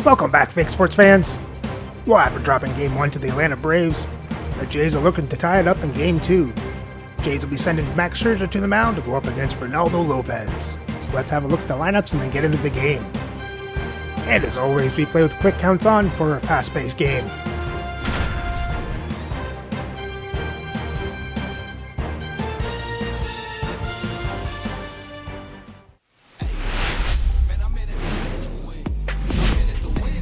Welcome back, big sports fans. Well, after dropping Game 1 to the Atlanta Braves, the Jays are looking to tie it up in Game 2. Jays will be sending Max Scherzer to the mound to go up against Reynaldo Lopez. So let's have a look at the lineups and then get into the game. And as always, we play with quick counts on for a fast-paced game.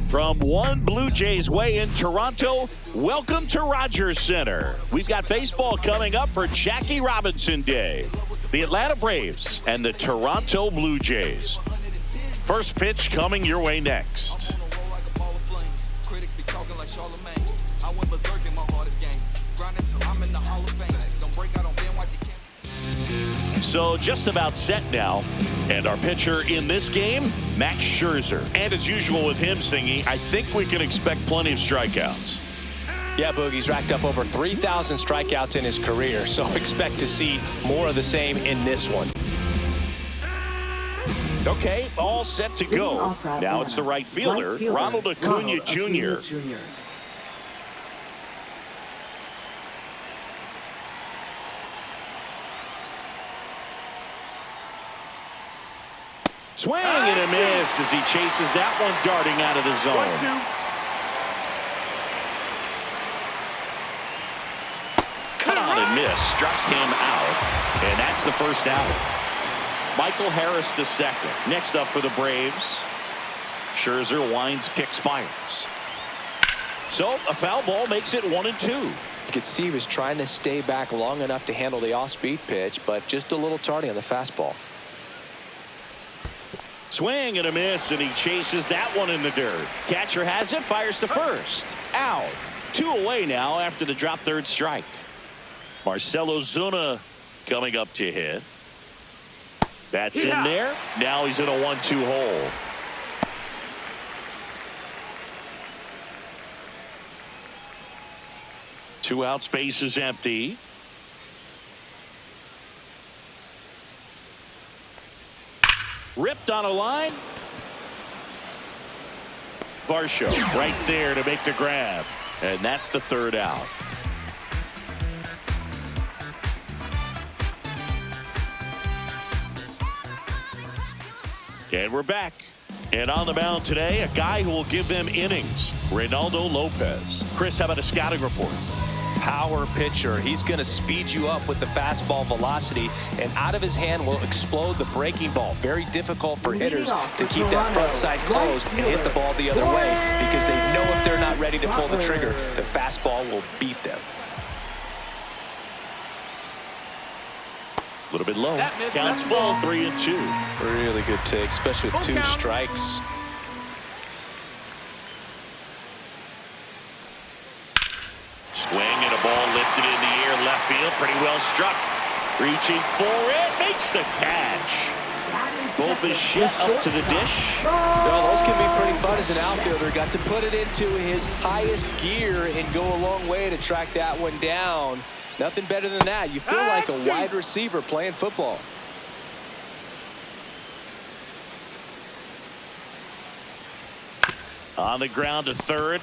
From One Blue Jays Way in Toronto, welcome to Rogers Center. We've got baseball coming up for Jackie Robinson Day. The Atlanta Braves and the Toronto Blue Jays. First pitch coming your way next. So just about set now. And our pitcher in this game, Max Scherzer. And as usual with him singing, I think we can expect plenty of strikeouts. Yeah, Boogie's racked up over 3,000 strikeouts in his career, so expect to see more of the same in this one. Okay, all set to go. Now it's the right fielder, Ronald Acuna Jr. Swing and a miss as he chases that one darting out of the zone. Cut on and miss, struck him out, and that's the first out. Michael Harris the second. Next up for the Braves, Scherzer winds, kicks, fires. So a foul ball makes it 1-2. You could see he was trying to stay back long enough to handle the off-speed pitch, but just a little tardy on the fastball. Swing and a miss, and he chases that one in the dirt. Catcher has it, fires to first. Out. 2 away now after the drop third strike. Marcelo Zuna coming up to hit. That's in there. Now he's in a 1-2 hole. Two out, space is empty. Ripped on a line. Varsho right there to make the grab. And that's the third out. And we're back. And on the mound today, a guy who will give them innings, Reynaldo Lopez. Chris, how about a scouting report? Power pitcher. He's going to speed you up with the fastball velocity, and out of his hand will explode the breaking ball. Very difficult for hitters to keep that front side closed and hit the ball the other way, because they know if they're not ready to pull the trigger, the fastball will beat them. A little bit low. Counts full, 3-2. Really good take, especially with 2 strikes. Swing and a ball lifted in the air, left field, pretty well struck. Reaching for it, makes the catch. Bichette up to the dish. Well, those can be pretty fun as an outfielder. Got to put it into his highest gear and go a long way to track that one down. Nothing better than that. You feel like a wide receiver playing football. On the ground to third.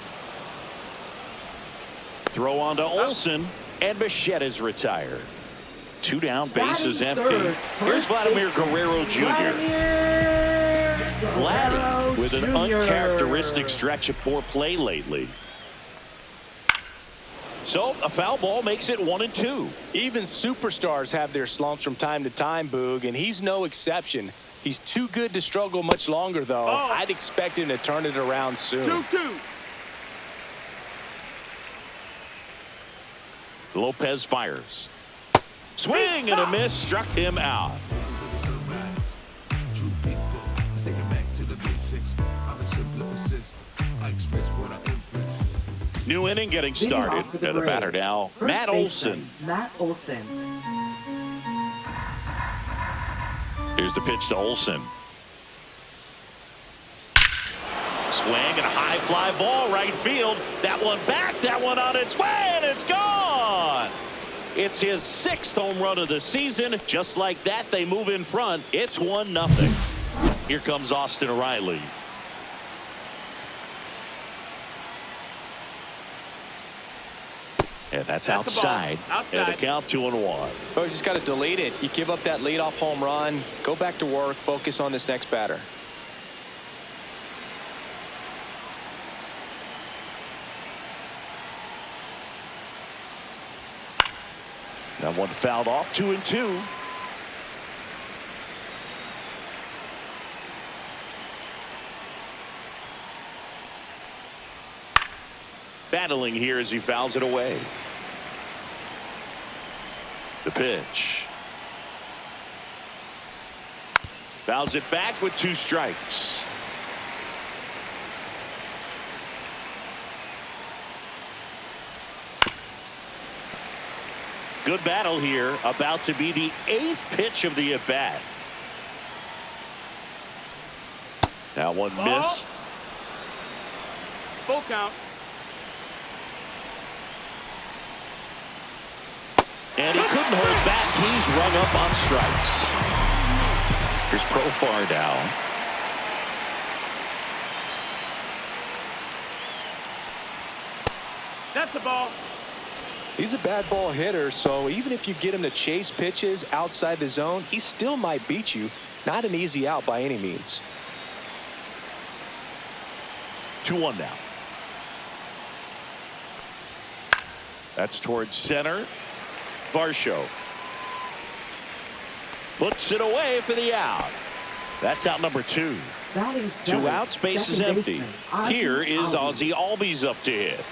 Throw on to Olsen, and Bichette is retired. 2 down, base is empty. Here's Vladimir Guerrero Jr. Vladdy with an uncharacteristic stretch of poor play lately. So a foul ball makes it 1-2. Even superstars have their slumps from time to time, Boog, and he's no exception. He's too good to struggle much longer, though. I'd expect him to turn it around soon. 2-2. Lopez fires. Swing and a miss, struck him out. New inning getting started. And the batter now, Matt Olson. Here's the pitch to Olsen. Swing and a high fly ball right field. That one back, that one on its way, and it's gone. It's his 6th home run of the season. Just like that, they move in front. It's 1-0. Here comes Austin Riley. And that's outside. And the count 2-1. Oh, you just got to delete it. You give up that leadoff home run. Go back to work. Focus on this next batter. That one fouled off. 2-2. Battling here as he fouls it away. The pitch. Fouls it back with 2 strikes. Good battle here. About to be the 8th pitch of the at-bat. That one missed. Full count. And he couldn't hold back. He's rung up on strikes. Here's Profar down. That's a ball. He's a bad ball hitter, so even if you get him to chase pitches outside the zone, he still might beat you. Not an easy out by any means. 2-1 now. That's towards center. Varsho puts it away for the out. That's out number 2. 2 outs, base is empty. Here is Ozzie Albies up to hit.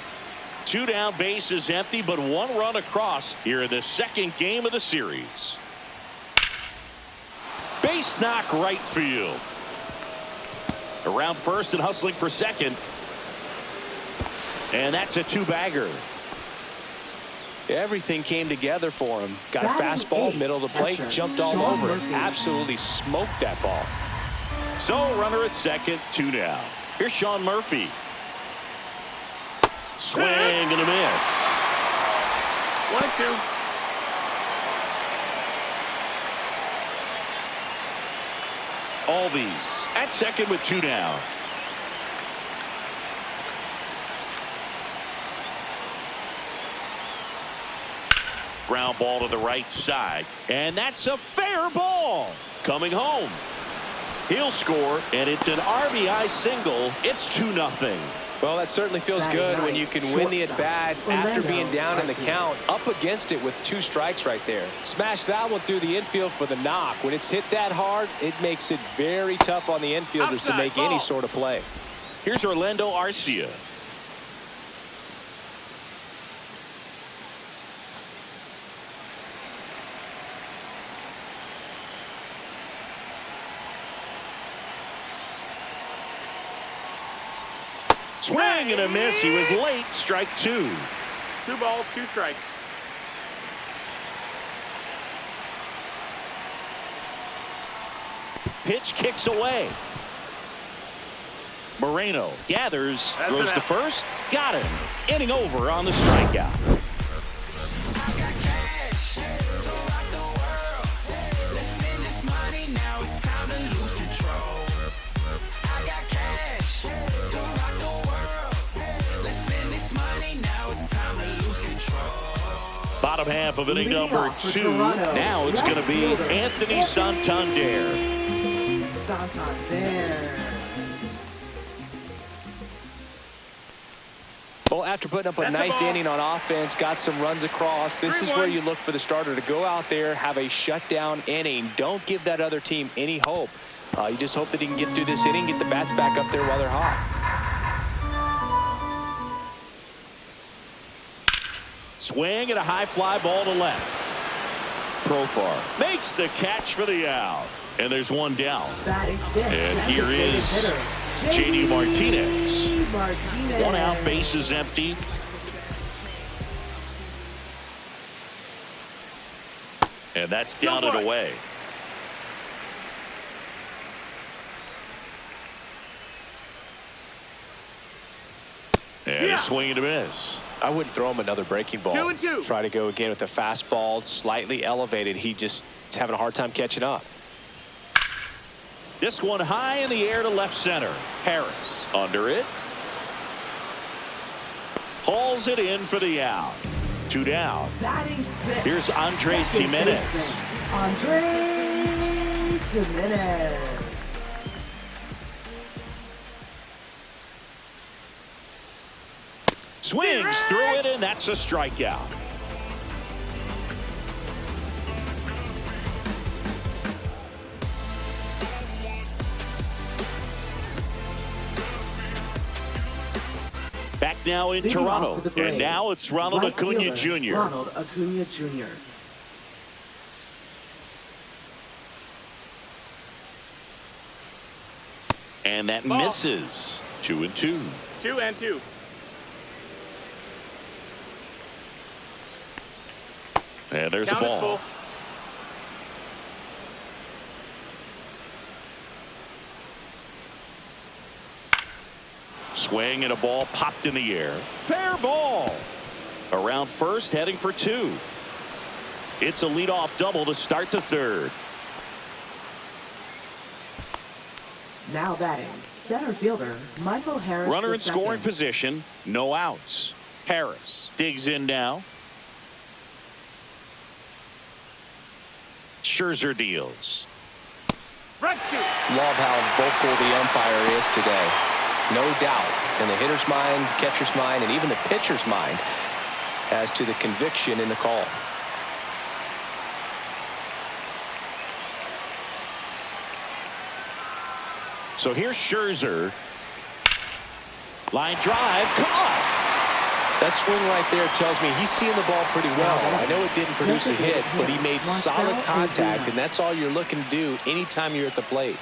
2 down, base is empty, but 1 run across here in the 2nd game of the series. Base knock right field. Around first and hustling for second. And that's a 2-bagger. Everything came together for him. Got a fastball, middle of the plate, jumped all over it. Absolutely smoked that ball. So runner at second, 2 down. Here's Sean Murphy. Swing and a miss. 1-2. Albies at second with 2 down. Ground ball to the right side. And that's a fair ball. Coming home. He'll score, and it's an RBI single. It's 2-0. Well, that certainly feels good when you can win the at-bat after being down in the count, up against it with 2 strikes right there. Smash that one through the infield for the knock. When it's hit that hard, it makes it very tough on the infielders to make any sort of play. Here's Orlando Arcia. Swing and a miss. He was late. Strike 2. 2 balls, 2 strikes. Pitch kicks away. Moreno gathers, throws to first, got him. Inning over on the strikeout. Bottom half of inning number 2. Now it's going to be Anthony Santander. Well, after putting up a nice inning on offense, got some runs across, this is where you look for the starter to go out there, have a shutdown inning. Don't give that other team any hope. You just hope that he can get through this inning, get the bats back up there while they're hot. Swing and a high fly ball to left. Profar makes the catch for the out. And there's 1 down. And here is J.D. Martinez. 1 out, base is empty. And that's down and away. And a swing and a miss. I wouldn't throw him another breaking ball. 2-2. Try to go again with the fastball, slightly elevated. He just is having a hard time catching up. This one high in the air to left center. Harris under it. Hauls it in for the out. 2 down. Batting sixth. Here's Andres Second Jimenez. baseman, Andres Jimenez. Swings through it, and that's a strikeout. Back now in Leading off Toronto, for the Braves, and now it's Ronald right Acuna fielder, Jr. Ronald Acuna Jr. And that Ball. misses. 2-2. 2-2. And there's a Count is ball. full. Swing and a ball popped in the air. Fair ball. Around first, heading for 2. It's a leadoff double to start the third. Now batting, center fielder Michael Harris. Runner in II. scoring position, no outs. Harris digs in now. Scherzer deals. Front two. Love how vocal the umpire is today. No doubt in the hitter's mind, catcher's mind, and even the pitcher's mind as to the conviction in the call. So here's Scherzer. Line drive, caught. That swing right there tells me he's seeing the ball pretty well. I know it didn't produce a hit, but he made solid contact, and that's all you're looking to do anytime you're at the plate.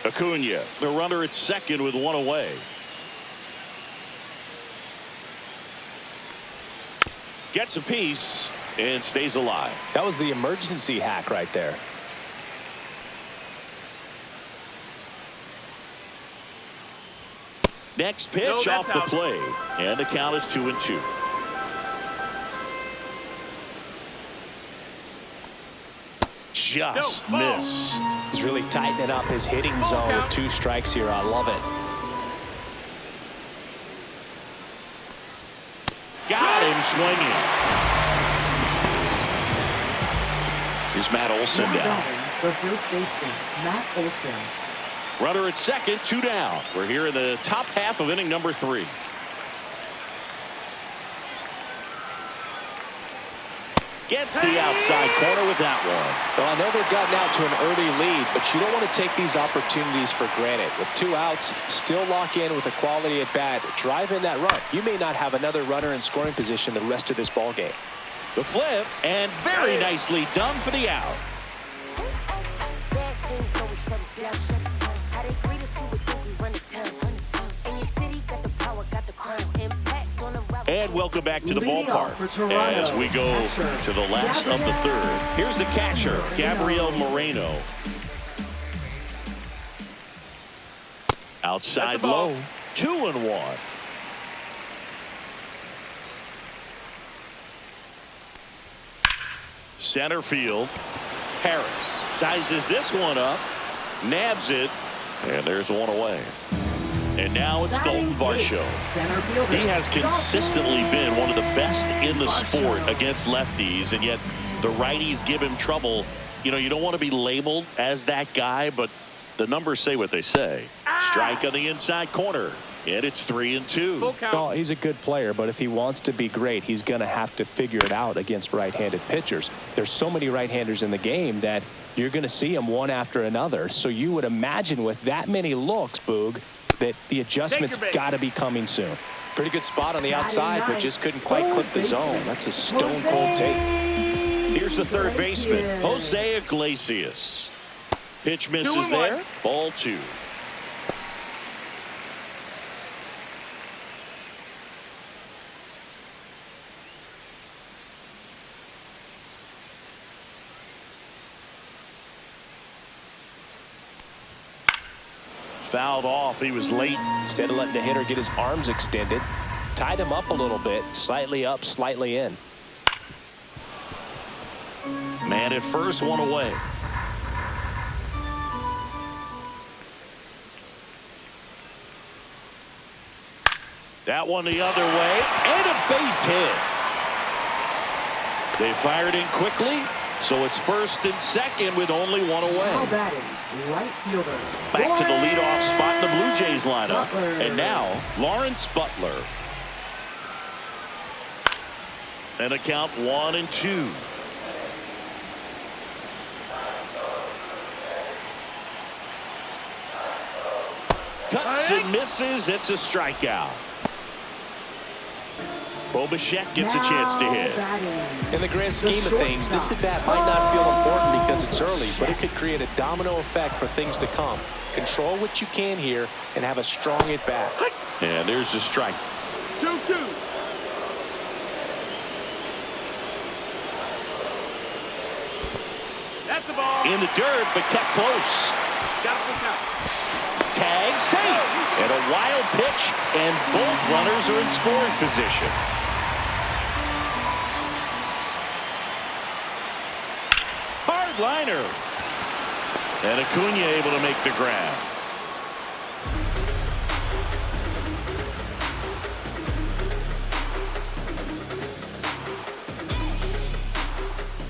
Acuna, the runner at second with 1 away. Gets a piece and stays alive. That was the emergency hack right there. Next pitch No, that's off the out. play, and the count is 2-2. Just No, ball. missed. He's really tightening up his hitting Full zone with count. 2 strikes here. I love it. Got him swinging. Here's Matt Olson Now down. batting, the first baseman Matt Olson. Runner at second, 2 down. We're here in the top half of inning number 3. Gets the outside corner with that one. Well, I know they've gotten out to an early lead, but you don't want to take these opportunities for granted. With 2 outs, still lock in with a quality at bat. Drive in that run. You may not have another runner in scoring position the rest of this ball game. The flip, and very nicely done for the out. And welcome back to the Leading off for ballpark Toronto, as we go catcher, to the last of the third. Here's the catcher, Gabriel Moreno. Outside That's a ball. low, 2-1. Center field, Harris sizes this one up, nabs it, and there's 1 away. And now it's Dalton Varsho. Center fielder. He has consistently been one of the best in the sport against lefties, and yet the righties give him trouble. You know, you don't want to be labeled as that guy, but the numbers say what they say. Strike on the inside corner, and it's 3-2. Full count. Well, he's a good player, but if he wants to be great, he's going to have to figure it out against right-handed pitchers. There's so many right-handers in the game that you're going to see them one after another. So you would imagine with that many looks, Boog, that the adjustments base. got to be coming soon. Pretty good spot on the outside, but just couldn't quite clip the zone. That's a stone-cold take. Here's the third baseman, Jose Iglesias. Pitch misses 2-1. there. Ball 2. Fouled off. He was late. Instead of letting the hitter get his arms extended, tied him up a little bit, slightly up, slightly in. Man at first, 1 away. That one the other way, and a base hit. They fired in quickly, so it's first and second with only one away. Now batting, right fielder. Back to the leadoff spot in the Blue Jays lineup. Butler. And now, Lawrence Butler. And a count 1-2. Cuts and misses. It's a strikeout. Bobichek gets a chance to hit. In the grand scheme of things, this at-bat might not feel important because it's early, but it could create a domino effect for things to come. Control what you can here and have a strong at-bat. And there's the strike. 2-2. That's the ball. In the dirt, but kept close. Got it for count. Tag, safe. And a wild pitch, and both runners are in scoring position. Hard liner. And Acuna able to make the grab.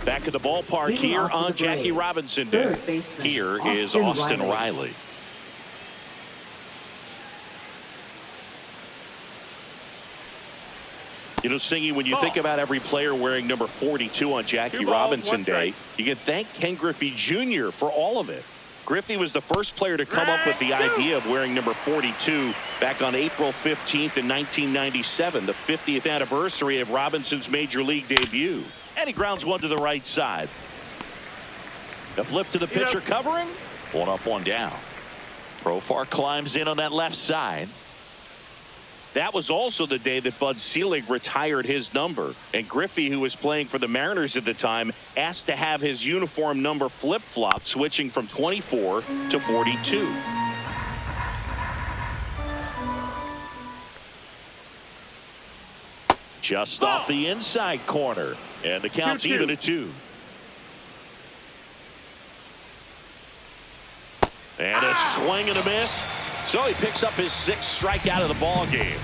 Back at the ballpark here on Jackie Robinson Day. Here is Austin Riley. You know, Singy, when you think about every player wearing number 42 on Jackie Robinson Day, you can thank Ken Griffey Jr. for all of it. Griffey was the first player to come up with the idea of wearing number 42 back on April 15th in 1997, the 50th anniversary of Robinson's major league debut. And he grounds one to the right side. The flip to the pitcher covering. One up, one down. Profar climbs in on that left side. That was also the day that Bud Selig retired his number. And Griffey, who was playing for the Mariners at the time, asked to have his uniform number flip-flopped, switching from 24 to 42. Just off the inside corner. And the count's even at 2. And a swing and a miss. So he picks up his 6th strikeout of the ball game.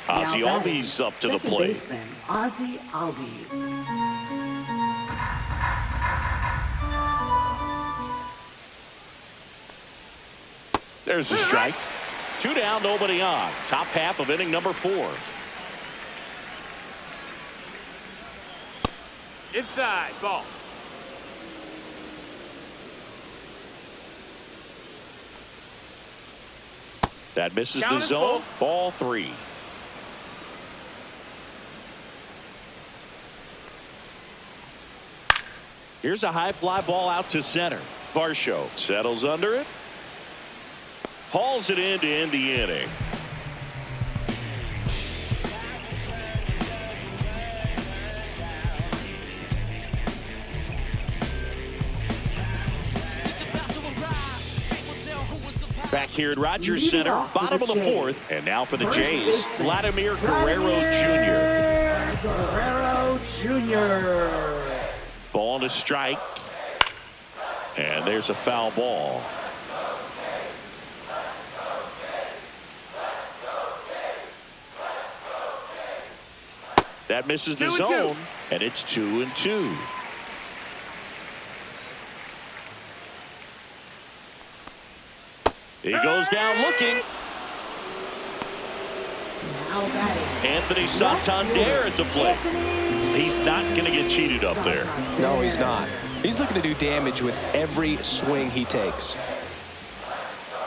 Ozzie Albies up to the plate. Ozzie Albies. There's a strike. 2 down, nobody on. Top half of inning number 4. Inside, ball. That misses the zone. Ball 3. Here's a high fly ball out to center. Varsho settles under it. Hauls it in to end the inning. Back here at Rogers Center, bottom of the 4th, and now for the Jays, Vladimir Guerrero Jr. Guerrero Jr. Ball and a strike, and there's a foul ball. That misses the zone, and it's 2-2. He goes down looking. Anthony Santander at the plate. He's not going to get cheated up there. No, he's not. He's looking to do damage with every swing he takes.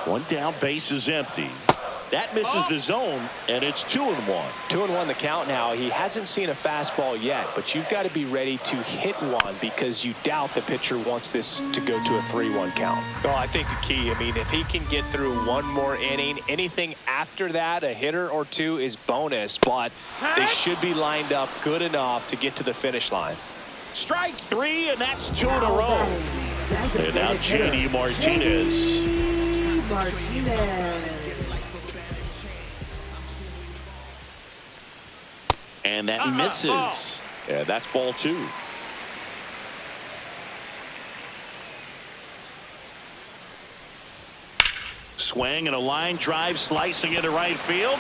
1 down, base is empty. That misses the zone, and it's 2-1. 2-1 the count now. He hasn't seen a fastball yet, but you've got to be ready to hit one because you doubt the pitcher wants this to go to a 3-1 count. Well, I think the key, I mean, if he can get through one more inning, anything after that, a hitter or 2 is bonus, but they should be lined up good enough to get to the finish line. Strike 3, and that's 2 in a row. And now J.D. Martinez. And that misses. Yeah, that's ball 2. Swing and a line drive slicing into right field.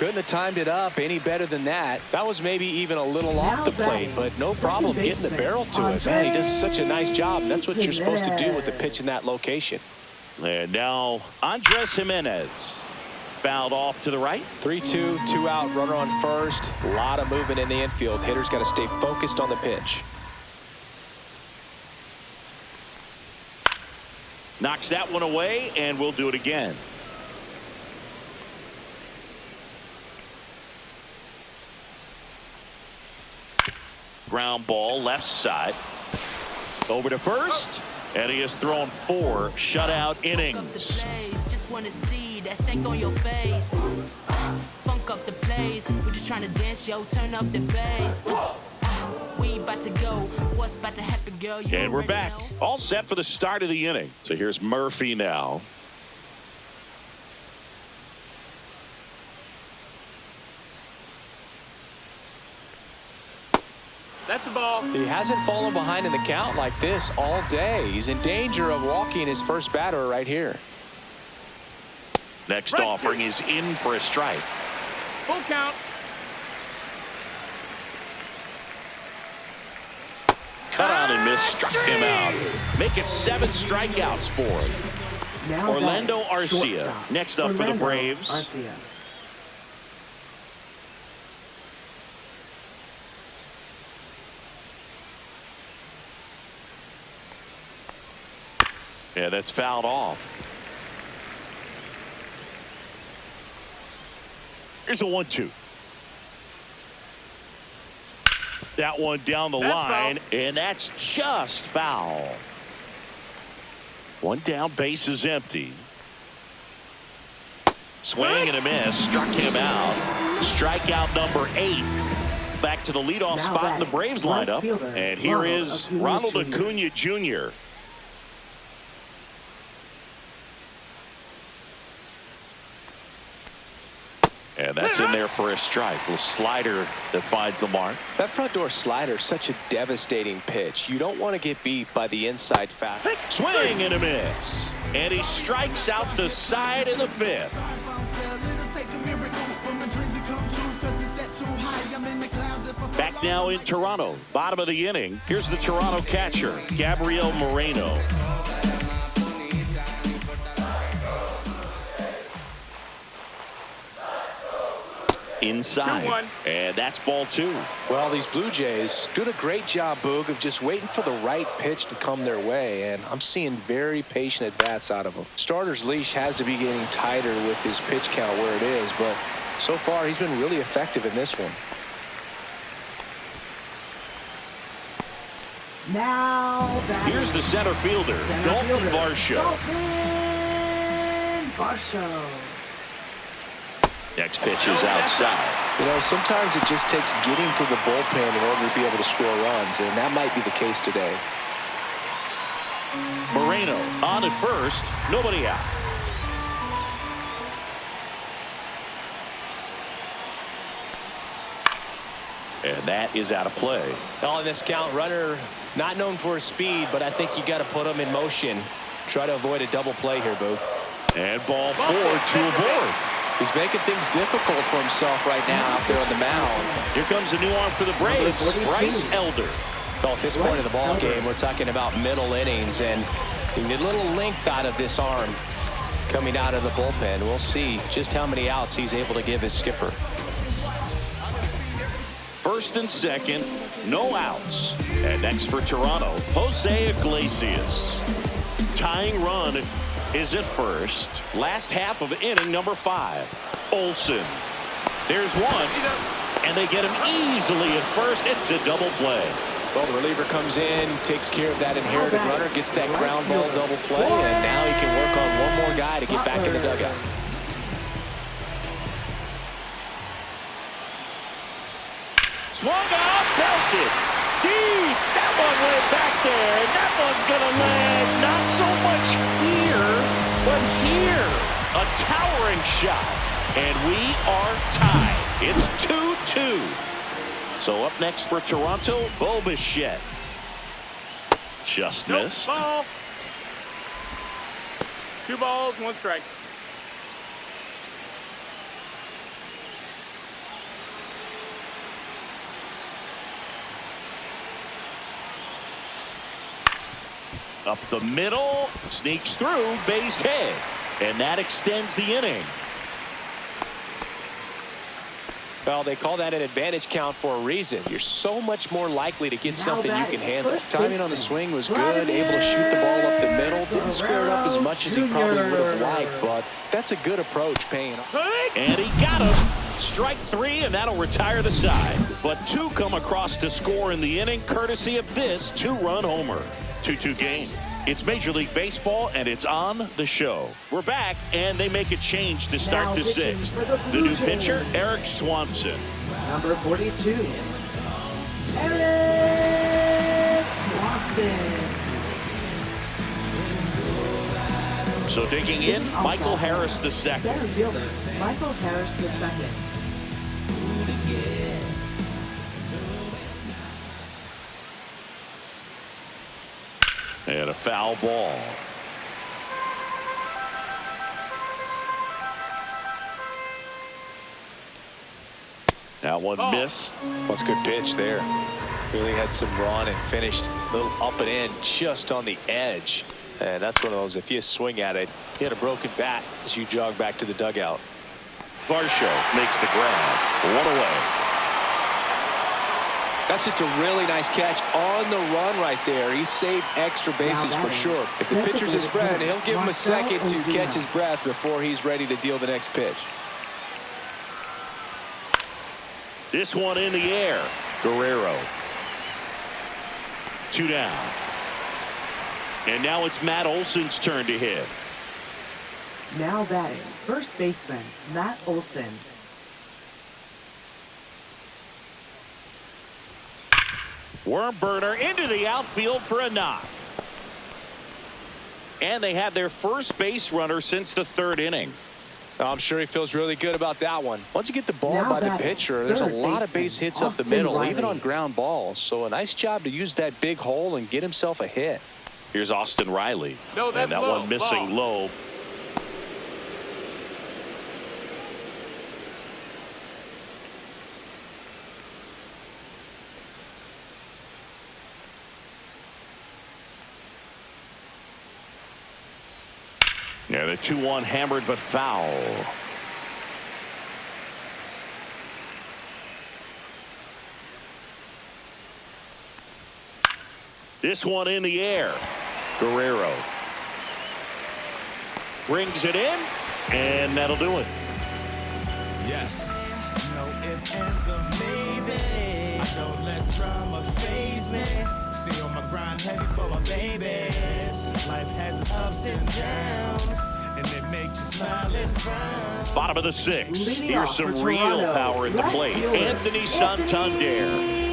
Couldn't have timed it up any better than that. That was maybe even a little off the plate, but no problem getting the barrel to it. Man, he does such a nice job. And that's what you're supposed to do with the pitch in that location. And now Andres Jimenez fouled off to the right. 3-2, 2 out, runner on first. A lot of movement in the infield. Hitter's got to stay focused on the pitch. Knocks that one away, and we'll do it again. Ground ball left side. Over to first, and he has thrown 4 shutout innings. Just wanna see that stank on your face. Funk up the plays. We just trying to dance, yo. Turn up the bass. We about to go. What's about to happen, girl? You And we're already back. know. All set for the start of the inning. So here's Murphy now. That's the ball. He hasn't fallen behind in the count like this all day. He's in danger of walking his first batter right here. Next offering is in for a strike. Full count. Cut on and miss, struck him out. Make it 7 strikeouts for him. Now Orlando batting, Arcia shortstop. next up for the Orlando Braves. Arcia. Yeah, that's fouled off. Here's a 1-2. That one down the That's line, foul. and that's just foul. One down, base is empty. Swing and a miss, struck him out. Strikeout number 8. Back to the leadoff Now spot in the batting, Braves right lineup. fielder, And here Ronald is Acuna Ronald Jr. Acuna Jr. And that's in there for a strike. Little slider that finds the mark. That front door slider is such a devastating pitch. You don't want to get beat by the inside fastball. Swing and a miss. And he strikes out the side of the 5th. Back now in Toronto. Bottom of the inning. Here's the Toronto catcher, Gabriel Moreno. Inside. 2-1. And that's ball 2. Well, these Blue Jays doing a great job, Boog, of just waiting for the right pitch to come their way, and I'm seeing very patient at-bats out of them. Starter's leash has to be getting tighter with his pitch count where it is, but so far he's been really effective in this one. Now batting, Here's the center fielder, center Dalton fielder, Varsho. Dalton Varsho. Next pitch is outside. You know, sometimes it just takes getting to the bullpen in order to be able to score runs, and that might be the case today. Moreno on at first, nobody out. And that is out of play. On this count, runner not known for his speed, but I think you got to put him in motion. Try to avoid a double play here, Boog. And ball 4, 2 aboard. He's making things difficult for himself right now out there on the mound. Here comes a new arm for the Braves, Bryce Elder. Well, at this point in the ball game, we're talking about middle innings, and you need a little length out of this arm coming out of the bullpen. We'll see just how many outs he's able to give his skipper. First and second, no outs. And next for Toronto, Jose Iglesias. Tying run is at first. Last half of inning number 5. Olsen. There's one. And they get him easily at first. It's a double play. Well, the reliever comes in, takes care of that inherited runner, gets that ground ball double play, and now he can work on one more guy to get back in the dugout. Swung out, belted. Deep. That one went back there. And that one's going to land not so much here, but here. A towering shot. And we are tied. It's 2-2. So up next for Toronto, Bo Bichette. Just missed. Ball. 2 balls, 1 strike. Up the middle, sneaks through, base hit, and that extends the inning. Well, they call that an advantage count for a reason. You're so much more likely to get something you can handle. Timing on the swing was good, able to shoot the ball up the middle. Didn't square it up as much as he probably would have liked, but that's a good approach, paying off. And he got him. Strike 3, and that'll retire the side. But 2 come across to score in the inning, courtesy of this 2-run homer. 2-2 game. It's Major League Baseball, and it's on the show. We're back, and they make a change to start the 6th. The new pitcher, Eric Swanson. Number 42, Eric Swanson. So digging in, Michael Harris II. Center fielder, Michael Harris II. And a foul ball. That one missed. That's a good pitch there. Really had some run and finished a little up and in just on the edge. And that's one of those, if you swing at it, hit a broken bat as you jog back to the dugout. Varsho makes the grab. 1 away. That's just a really nice catch on the run right there. He saved extra bases for sure. If the pitcher's his friend, he'll give him a second to catch his breath before he's ready to deal the next pitch. This one in the air. Guerrero. 2 down. And now it's Matt Olson's turn to hit. Now batting, first baseman, Matt Olson. Worm burner into the outfield for a knock. And they have their first base runner since the 3rd inning. I'm sure he feels really good about that one. Once you get the ball by the pitcher, there's a lot of base hits up the middle, even on ground balls. So a nice job to use that big hole and get himself a hit. Here's Austin Riley. No, that's and that low. one missing low. Yeah, the 2-1 hammered but foul. This one in the air. Guerrero brings it in, and that'll do it. Yes. No ifs, ands, or maybe. I don't let drama faze me. Stay on my grind heavy for my babies. Life has its ups and downs, and it makes you smile and frown. Bottom of the 6th. Here's some real power at the plate. Anthony Santander.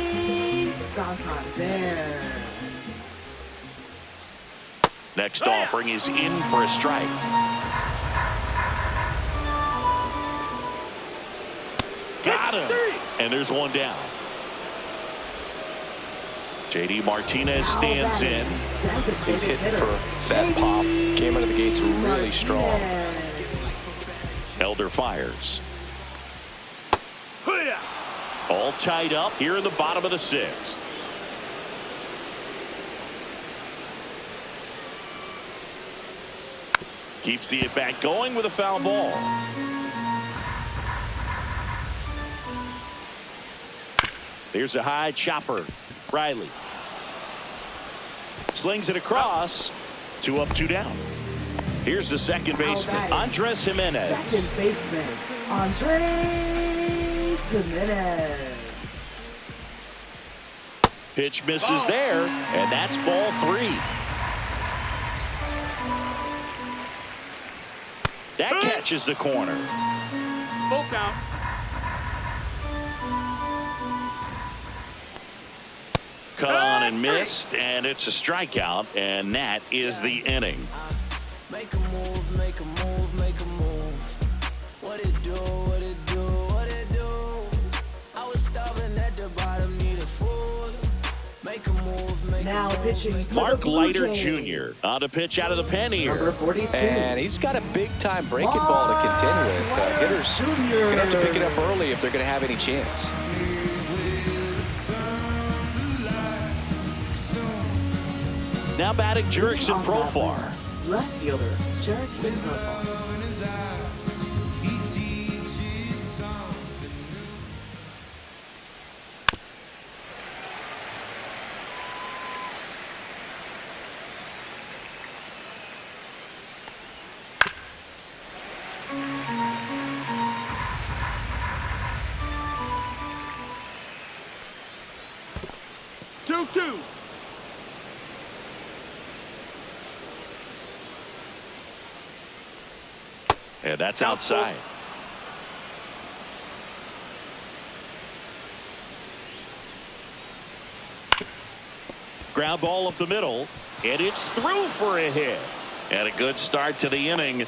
Next offering is in for a strike. Got him. And there's one down. JD Martinez stands in. He's hitting for that pop. Came out of the gates really strong. Elder fires. All tied up here in the bottom of the 6th. Keeps the at-bat going with a foul ball. Here's a high chopper. Riley slings it across. 2 up, 2 down. Here's the second baseman, Andres Jimenez. Second baseman, Andres Jimenez. Pitch misses there, and that's ball 3. That catches the corner. Full count. Cut on and missed, and it's a strikeout, and that is the inning. Make a move, make a move, make a move. What it do, what it do, what it do. I was starving at the bottom, needed food. Make a move, make Now a move. pitching for Mark the Blue Leiter Jays. Jr. on to pitch out of the pen Number here. 42. And he's got a big-time breaking ball to contend with. Hitters are going to have to pick it up early if they're going to have any chance. Now batting Jurickson Profar. Left fielder, Jurickson Profar. 2-2. And that's outside. Ground ball up the middle, and it's through for a hit. And a good start to the inning.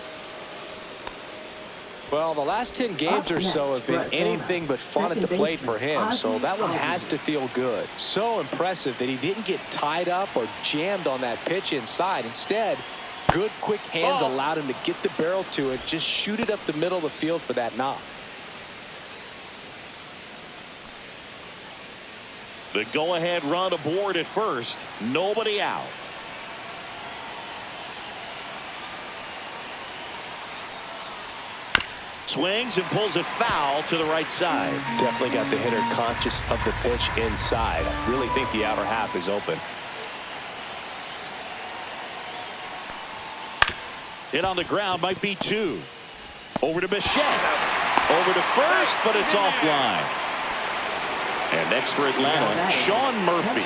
Well, the last 10 games or so have been anything but fun at the plate for him, so that one has to feel good. So impressive that he didn't get tied up or jammed on that pitch inside. Instead, good quick hands allowed him to get the barrel to it, just shoot it up the middle of the field for that knock. The go-ahead run aboard at first. Nobody out. Swings and pulls it foul to the right side. Definitely got the hitter conscious of the pitch inside. I really think the outer half is open. Hit on the ground, might be 2. Over to Bichette. Over to first, but it's offline. And next for Atlanta, Sean Murphy.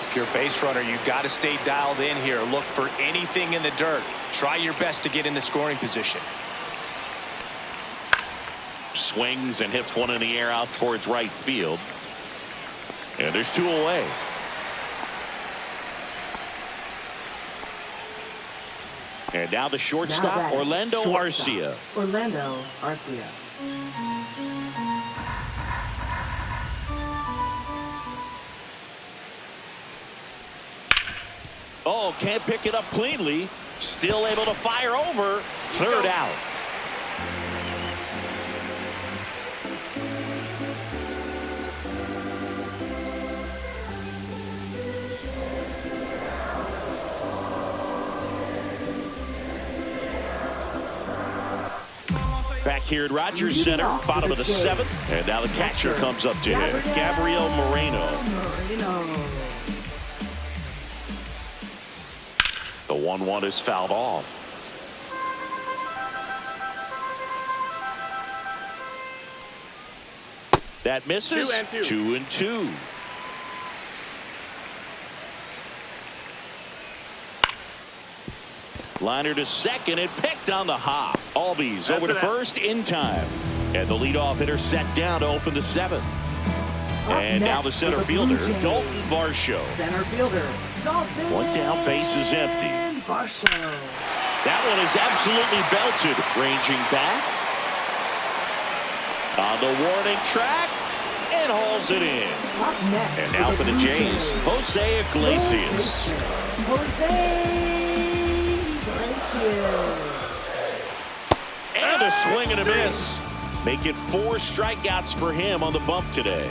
If you're a base runner, you've got to stay dialed in here. Look for anything in the dirt. Try your best to get in the scoring position. Swings and hits one in the air out towards right field. And there's 2 away. And now the shortstop, Orlando Arcia. Orlando Arcia. Oh, can't pick it up cleanly. Still able to fire over. Third out. Back here at Rogers Center, bottom of the 7th. And now the catcher comes up to him, Gabriel Moreno. The 1-1 is fouled off. That misses. 2-2. Liner to second and picked on the hop. Albies over to first in time. And the leadoff hitter set down to open the 7th. And now the center fielder, Dalton Varsho. Center fielder, Dalton. One down, base is empty. Varsho. That one is absolutely belted. Ranging back. On the warning track. And hauls it in. And now for the Jays, Jose Iglesias. And a swing and a miss. Make it 4 strikeouts for him on the bump today.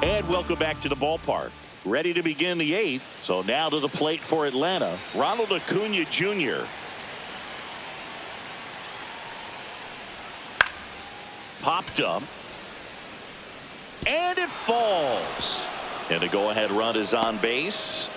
And welcome back to the ballpark. Ready to begin the 8th. So now to the plate for Atlanta, Ronald Acuna Jr. Popped up. And it falls. And the go-ahead run is on base.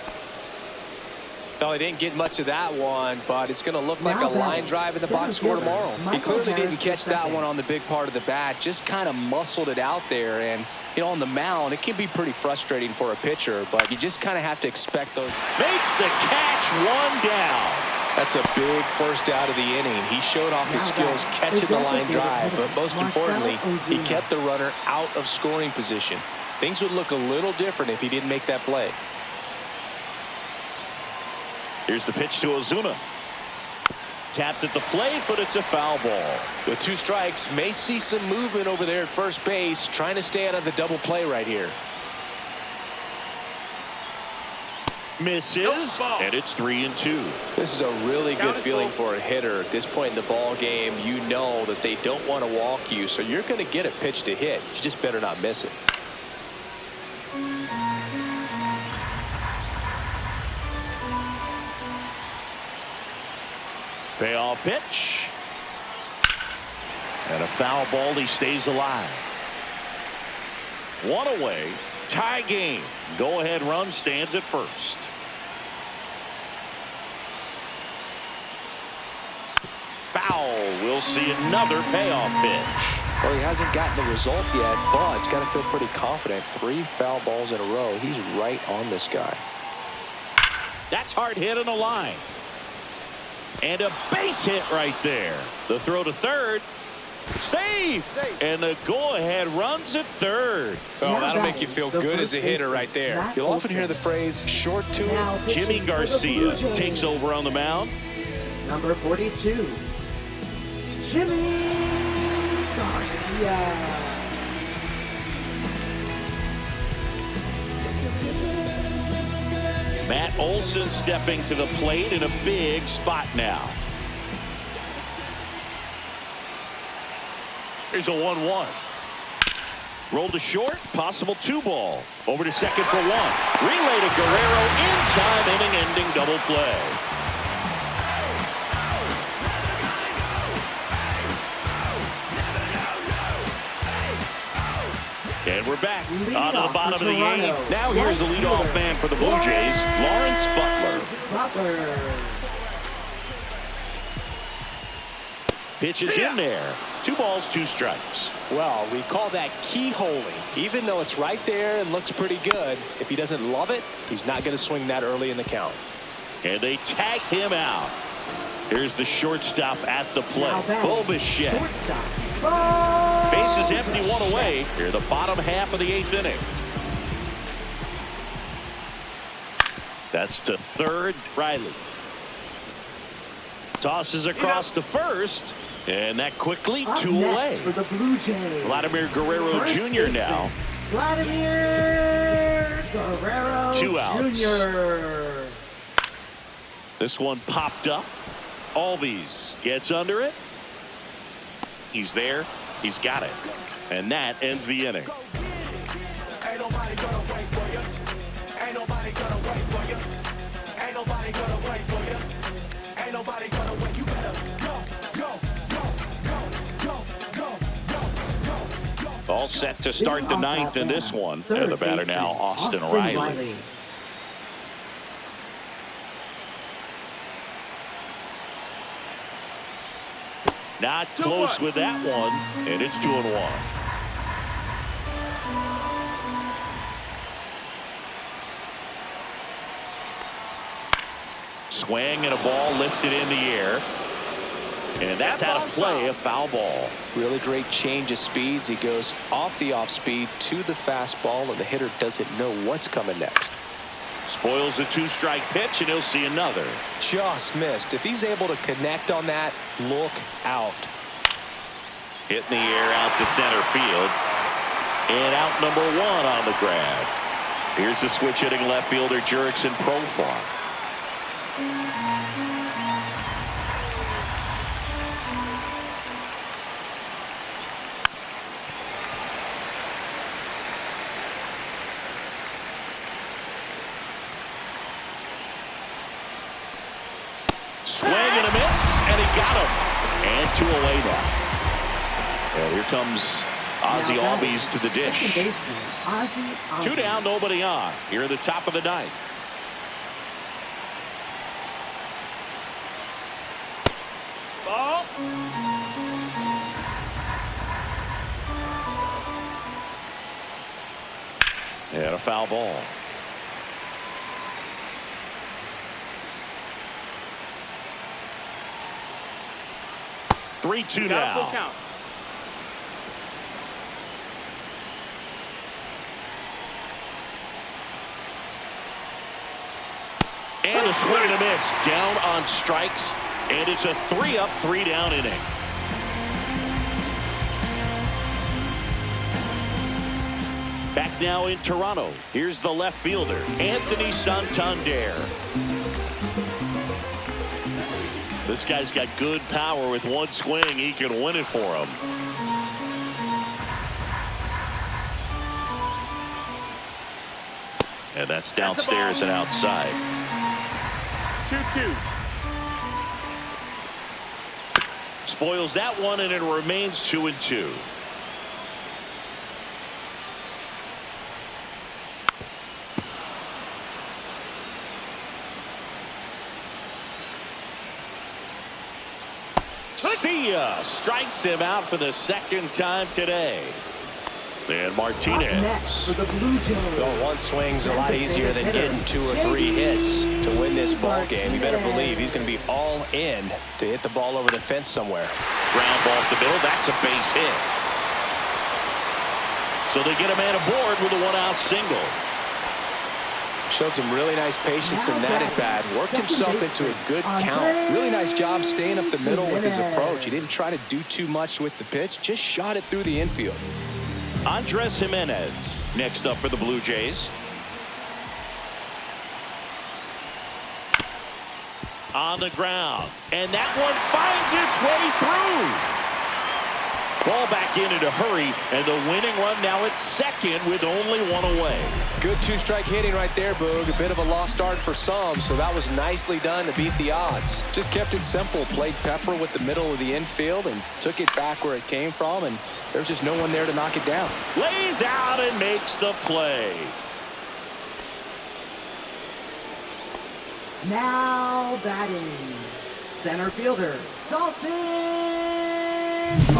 No, he didn't get much of that one, but it's going to look like a line drive in the box score tomorrow. He clearly didn't catch that one on the big part of the bat, just kind of muscled it out there. And, you know, on the mound, it can be pretty frustrating for a pitcher, but you just kind of have to expect those. Makes the catch, 1 down. That's a big first out of the inning. He showed off his skills catching the line drive, but most importantly, he kept the runner out of scoring position. Things would look a little different if he didn't make that play. Here's the pitch to Ozuna. Tapped at the plate, but it's a foul ball. With 2 strikes, may see some movement over there at first base, trying to stay out of the double play right here. Misses, and it's 3-2. This is a really good feeling for a hitter at this point in the ball game. You know that they don't want to walk you, so you're going to get a pitch to hit. You just better not miss it. Payoff pitch. And a foul ball. He stays alive. One away. Tie game. Go-ahead run stands at first. Foul. We'll see another payoff pitch. Well, he hasn't gotten the result yet, but he's got to feel pretty confident. 3 foul balls in a row. He's right on this guy. That's hard hit on the line. And a base hit right there. The throw to third. Safe. And the go-ahead runs at third. Oh, that'll make you feel good as a hitter right there. You'll often hear the phrase short to it. Jimmy Garcia takes over on the mound. Number 42, Jimmy Garcia. Matt Olson stepping to the plate in a big spot now. Here's a 1-1. Rolled to short, possible 2-ball. Over to second for 1. Relay to Guerrero in time, inning-ending double play. And we're back on to the bottom of the 8th. Now here's the leadoff man for the Blue Jays, Lawrence Butler. Pitch is in there. 2 balls, 2 strikes. Well, we call that keyholing. Even though it's right there and looks pretty good, if he doesn't love it, he's not going to swing that early in the count. And they tag him out. Here's the shortstop at the plate. Bobichet. Bases empty, 1 away. Here the bottom half of the 8th inning. That's to third. Riley tosses across to first, and that quickly 2 away. For the Blue Jays, Vladimir Guerrero Jr. now. Vladimir Guerrero 2 outs. Jr. This one popped up. Albies gets under it. He's there. He's got it. And that ends the inning. Ain't nobody gonna wait for you. Ain't nobody gonna wait for you. Ain't nobody gonna wait for you. Ain't nobody gonna wait. You better go. All set to start the 9th in this one. And the batter now, Austin Riley. Not close with that one, and it's 2-1. Swing and a ball lifted in the air. And that's out of play, a foul ball. Really great change of speeds. He goes off the off speed to the fastball, and the hitter doesn't know what's coming next. Spoils the 2-strike pitch, and he'll see another. Just missed. If he's able to connect on that, look out. Hit in the air out to center field. And out number 1 on the grab. Here's the switch hitting left fielder Jurickson Profar. Swing and a miss, and he got him. And 2 away now. And here comes Ozzie Albies to the dish. 2 down, nobody on. Here at the top of the 9th. Ball. And a foul ball. Three-two now. Count. And a swing and a miss. Down on strikes. And it's a 3-up, 3-down inning. Back now in Toronto. Here's the left fielder, Anthony Santander. This guy's got good power. With one swing, he can win it for him. And that's downstairs and outside. 2-2. Spoils that one, and it remains 2-2. See ya! Strikes him out for the second time today. And Martinez. Next for the Blue Jays. Well, one swing's a lot easier than getting 2 or 3 hits to win this ball game. You better believe he's going to be all in to hit the ball over the fence somewhere. Ground ball up the middle. That's a base hit. So they get a man aboard with a 1-out single. Showed some really nice patience in that at bat. Worked himself into a good count. Really nice job staying up the middle with his approach. He didn't try to do too much with the pitch. Just shot it through the infield. Andres Jimenez next up for the Blue Jays. On the ground. And that one finds its way through. Ball back in a hurry, and the winning run now at second with only 1 away. Good 2-strike hitting right there, Boog. A bit of a lost start for some, so that was nicely done to beat the odds. Just kept it simple, played pepper with the middle of the infield, and took it back where it came from, and there's just no one there to knock it down. Lays out and makes the play. Now batting, center fielder, Dalton.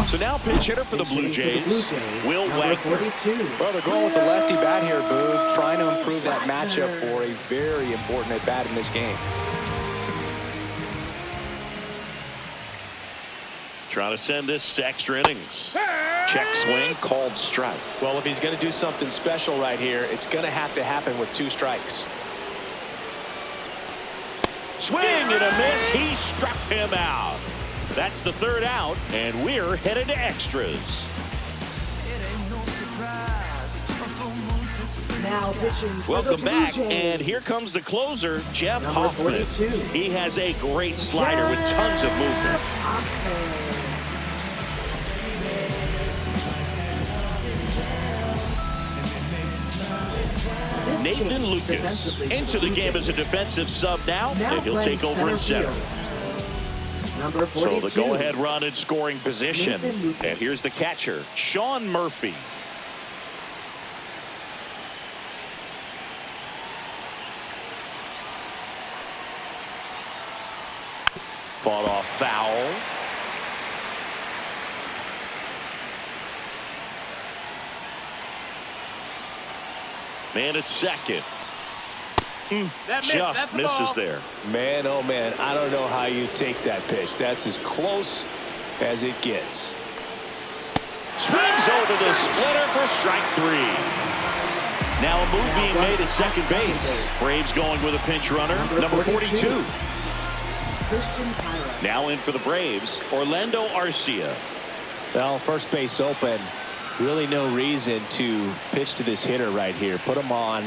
So now pinch hitter for the Blue Jays, Will Wagner. Well, they're going with the lefty bat here, Boog, trying to improve that matchup for a very important at bat in this game. Trying to send this to extra innings. Check swing, called strike. Well, if he's going to do something special right here, it's going to have to happen with 2 strikes. Swing and a miss. He struck him out. That's the 3rd out, and we're headed to extras. Now pitching. Welcome back, and here comes the closer, Jeff Hoffman. He has a great slider with tons of movement. Nathan Lucas into the game as a defensive sub now, and he'll take over in center. So the go-ahead run in scoring position. And here's the catcher, Sean Murphy. Fought off foul. Man at second. Just misses there. Man, oh man, I don't know how you take that pitch. That's as close as it gets. Swings over the splitter for strike 3. Now a move being made at second base. Braves going with a pinch runner, number 42. Now in for the Braves, Orlando Arcia. Well, first base open. Really no reason to pitch to this hitter right here. Put him on.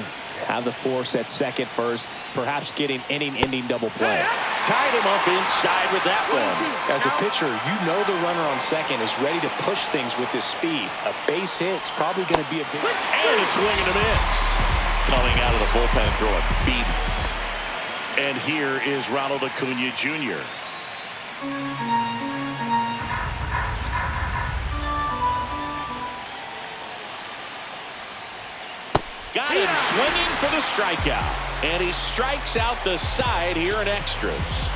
Have the force at second first, perhaps getting inning-ending double play. Tied him up inside with that one. As a pitcher, you know the runner on second is ready to push things with his speed. A base hit's probably going to be a big... And a swing and a miss. Coming out of the bullpen throwing beatings. And here is Ronald Acuna Jr. Got him swinging for the strikeout. And he strikes out the side here in extras.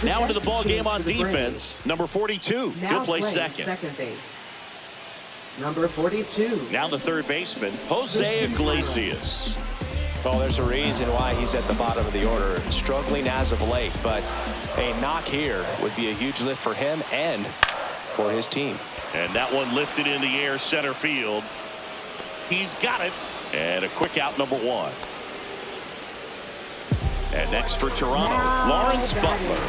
Now into the ball game on defense, number 42. He'll play second. Base. Number 42. Now the third baseman, Jose Iglesias. Well, there's a reason why he's at the bottom of the order. Struggling as of late, but a knock here would be a huge lift for him and for his team. And that one lifted in the air center field. He's got it. And a quick out, number 1. And next for Toronto, Lawrence Butler.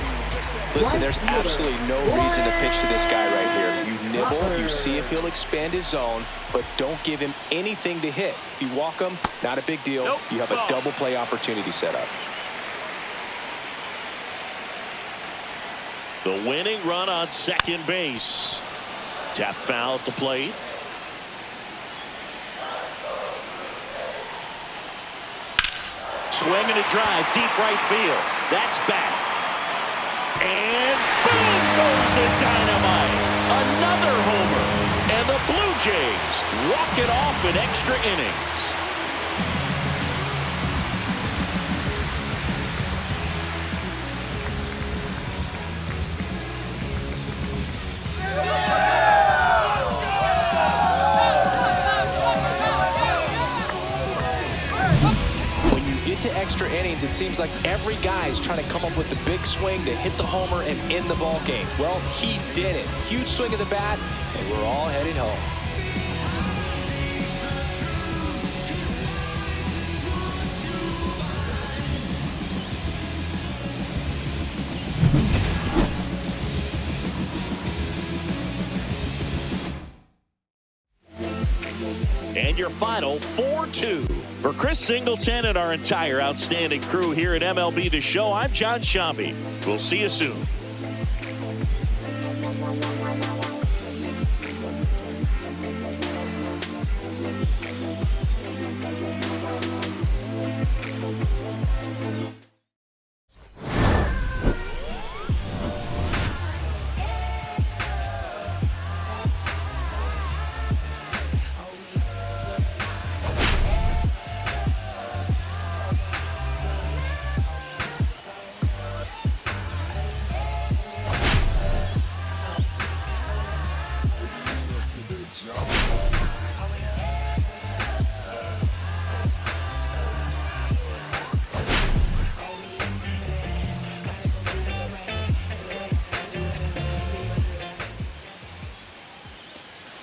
Listen, there's absolutely no reason to pitch to this guy right here. You nibble, you see if he'll expand his zone, but don't give him anything to hit. If you walk him, not a big deal. You have a double play opportunity set up. The winning run on second base. Tap foul at the plate. Swing and a drive, deep right field. That's back. And boom goes the dynamite. Another homer. And the Blue Jays walk it off in extra innings. To extra innings, it seems like every guy's trying to come up with the big swing to hit the homer and end the ball game. Well, he did it. Huge swing of the bat, and we're all headed home. And your final 4-2. For Chris Singleton and our entire outstanding crew here at MLB The Show, I'm John Shambi. We'll see you soon.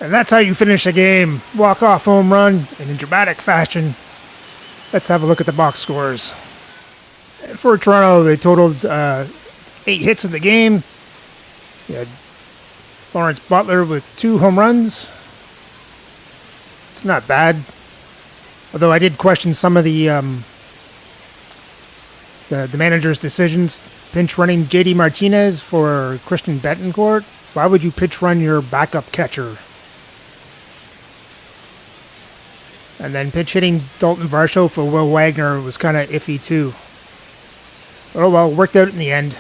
And that's how you finish a game. Walk-off home run in a dramatic fashion. Let's have a look at the box scores. For Toronto, they totaled 8 hits in the game. You had Lawrence Butler with 2 home runs. It's not bad. Although I did question some of the manager's decisions. Pinch running J.D. Martinez for Christian Betancourt. Why would you pitch run your backup catcher? And then pitch hitting Dalton Varsho for Will Wagner was kind of iffy too. Oh well, worked out in the end.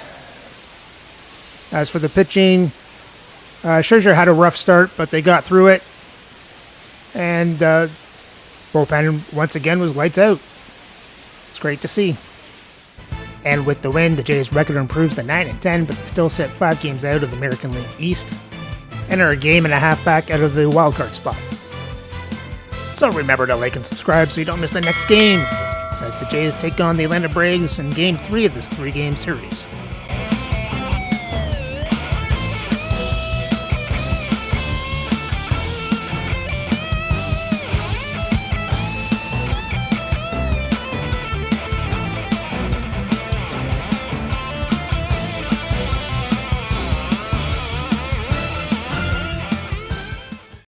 As for the pitching, Scherzer had a rough start, but they got through it. And bullpen once again was lights out. It's great to see. And with the win, the Jays' record improves to 9-10, but still sit 5 games out of the American League East and are a game and a half back out of the wildcard spot. So remember to like and subscribe so you don't miss the next game as the Jays take on the Atlanta Braves in Game 3 of this 3-game series.